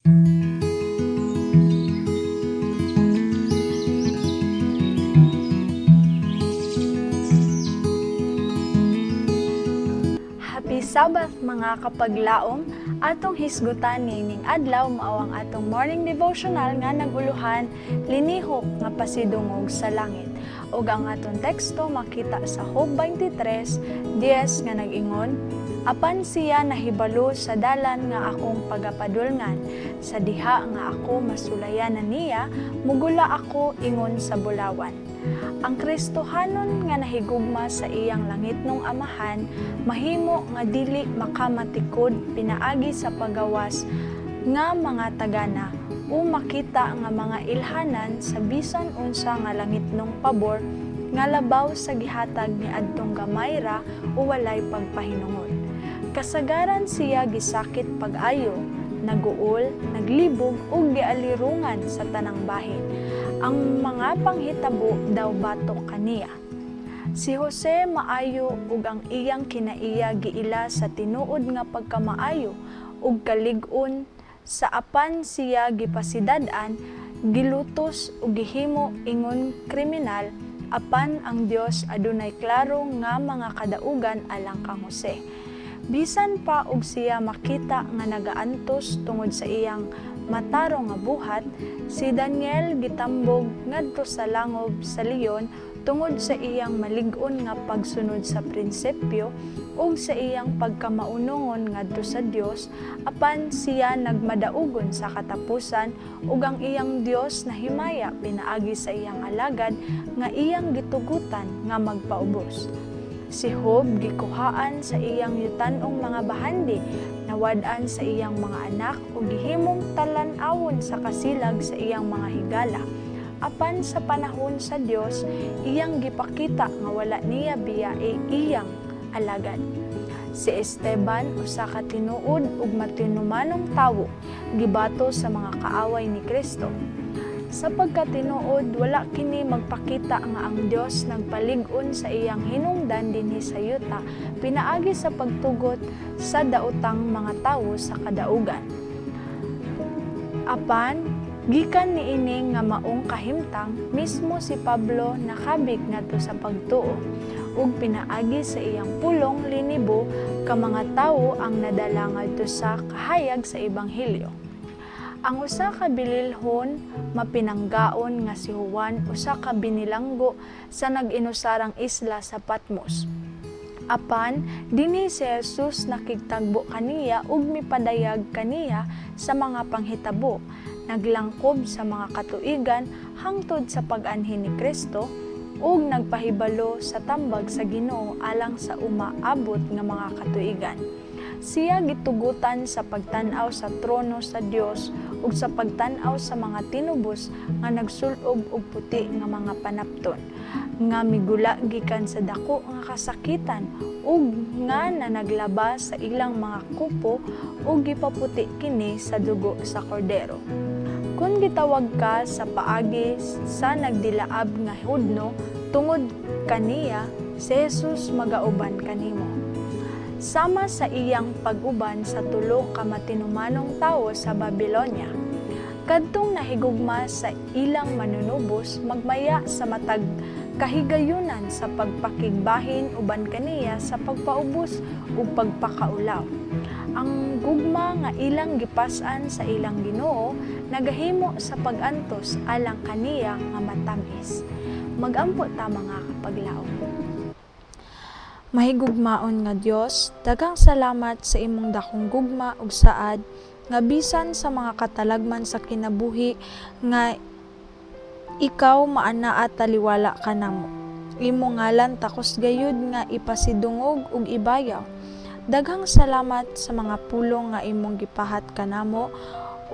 Happy Sabbath mga kapaglaom, atong hisgutan nining adlaw mao ang atong morning devotional nga naguluhan linihok nga pasidungog sa langit. Ug ang atong teksto makita sa Job 23:10 nga nag-ingon, apan siya nahibalo sa dalan nga akong pagapadulngan, sa diha nga ako masulayanan niya, mugula ako ingon sa bulawan. Ang Kristohanon nga nahigugma sa iyang langitnong amahan, mahimo nga dili makamatikod pinaagi sa pagawas nga mga tagana o makita nga mga ilhanan sa bisan unsa nga langitnong pabor nga labaw sa gihatag ni adtong gamay ra o walay pagpahinungod. Kasagaran siya gisakit pag-ayo, naguol, naglibog ug gialirungan sa tanang bahin. Ang mga panghitabo daw batok kaniya. Si Jose maayo ug ang iyang kinaiya giila sa tinuod nga pagkamaayo ug kalig-on, sa apan siya gipasidad-an, gilutos ug gihimo ingon kriminal, apan ang Dios adunay klaro nga mga kadaugan alang kang Jose. Bisan pa og siya makita nga nagaantos tungod sa iyang mataro nga buhat, si Daniel gitambog ngadto sa langob sa leon tungod sa iyang malig-on nga pagsunod sa prinsipyo ug sa iyang pagkamaunongon ngadto sa Dios, apan siya nagmadaugon sa katapusan ug ang iyang Dios nahimaya pinaagi sa iyang alagad nga iyang gitugutan nga magpaubos. Si Job gikuhaan sa iyang yutanong mga bahandi, nawad-an sa iyang mga anak ug gihimong talan-awon sa kasilag sa iyang mga higala. Apan sa panahon sa Dios, iyang gipakita nga wala niya biyae iyang alagad. Si Esteban usa ka tinuod ug matinumanong tawo, gibato sa mga kaaway ni Kristo. Sa pagkatinuod, wala kini magpakita nga ang Dios nagpalig-on sa iyang hinungdan dinhi sa yuta, pinaagi sa pagtugot sa daotang mga tawo sa kadaugan. Apan, gikan niini nga maong kahimtang, mismo si Pablo nakabig ngadto sa pagtuo, ug pinaagi sa iyang pulong linibo ka mga tawo ang nadala ngadto sa kahayag sa ebanghelyo. Ang usa ka bililhon mapinanggaon nga si Juan usa ka binilanggo sa nag-inusarang isla sa Patmos. Apan dinhi si Jesus nakigtagbo kaniya ug mipadayag kaniya sa mga panghitabo, naglangkob sa mga katuigan hangtod sa pag-anhin ni Kristo ug nagpahibalo sa tambag sa Ginoo alang sa umaabot nga mga katuigan. Siya gitugutan sa pagtan-aw sa trono sa Dios ug sa pagtan-aw sa mga tinubos nga nagsul-ob og puti nga mga panapton, nga migula gikan sa dako nga kasakitan ug nga naglaba sa ilang mga kupo ug gipaputi kini sa dugo sa kordero. Kung gitawag ka sa paagi sa nagdilaab nga hudno tungod kaniya, si Jesus magauban kanimo. Sama sa iyang pag-uban sa tulo ka matinumanong tawo sa Babilonia. Kadtong nahigugma sa ilang manunubos, magmaya sa matag kahigayunan sa pagpakigbahin uban kaniya sa pagpaubos ug pagpakaulaw. Ang gugma nga ilang gipas-an sa ilang Ginoo nagahimo sa pag-antos alang kaniya nga matamis. Magampo ta mga kapaglaom. Mahigugmaon nga Dios, daghang salamat sa imong dakong gugma ug saad nga bisan sa mga katalagman sa kinabuhi nga ikaw maana at taliwala kanamo. Imo ngalan takos gayud nga ipasidungog ug ibayaw. Daghang salamat sa mga pulong nga imong gipahat kanamo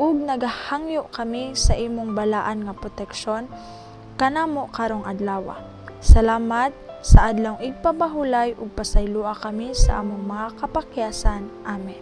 ug nagahangyo kami sa imong balaan nga proteksyon kanamo karong adlaw. Salamat sa adlawng igpabahulay ug pasaylua kami sa among mga kapakyasan. Amen.